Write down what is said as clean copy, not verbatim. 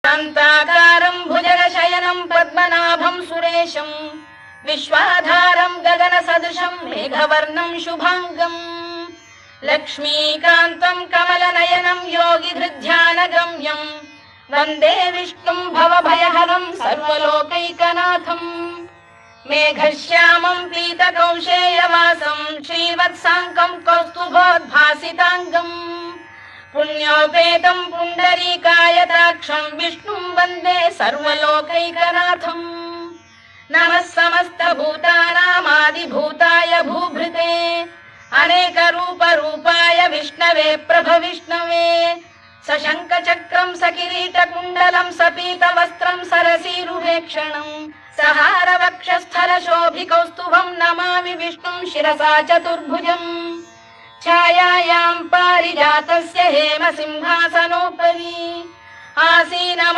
शान्ताकारं भुजगशयनं पद्मनाभं सुरेशं विश्वाधारं गगनसदृशं मेघवर्णं शुभांगं लक्ष्मीकान्तं कमलनयनं योगिधृध्यानगम्यं वन्दे विष्णुं भवभयहरं सर्वलोकैकनाथं मेघश्यामं पीतकौशेयवासं श्रीवत्साङ्कं कौस्तुभोद्भासिताङ्गम् पुण्योपेतं पुण्डरीकायताक्षं विष्णुं वन्दे सर्वलोकैकनाथम् नमः समस्तभूतानामादिभूताय भूभृते अनेकरूपरूपाय विष्णवे प्रभविष्णवे सशङ्खचक्रं सकिरीटकुण्डलं सपीतवस्त्रं सरसीरुहेक्षणं सहारवक्षस्थलशोभिकौस्तुभं नमामि विष्णुं शिरसा चतुर्भुजम् छायायां पारिजातस्य हेमसिंहासनोपरि आसीनम्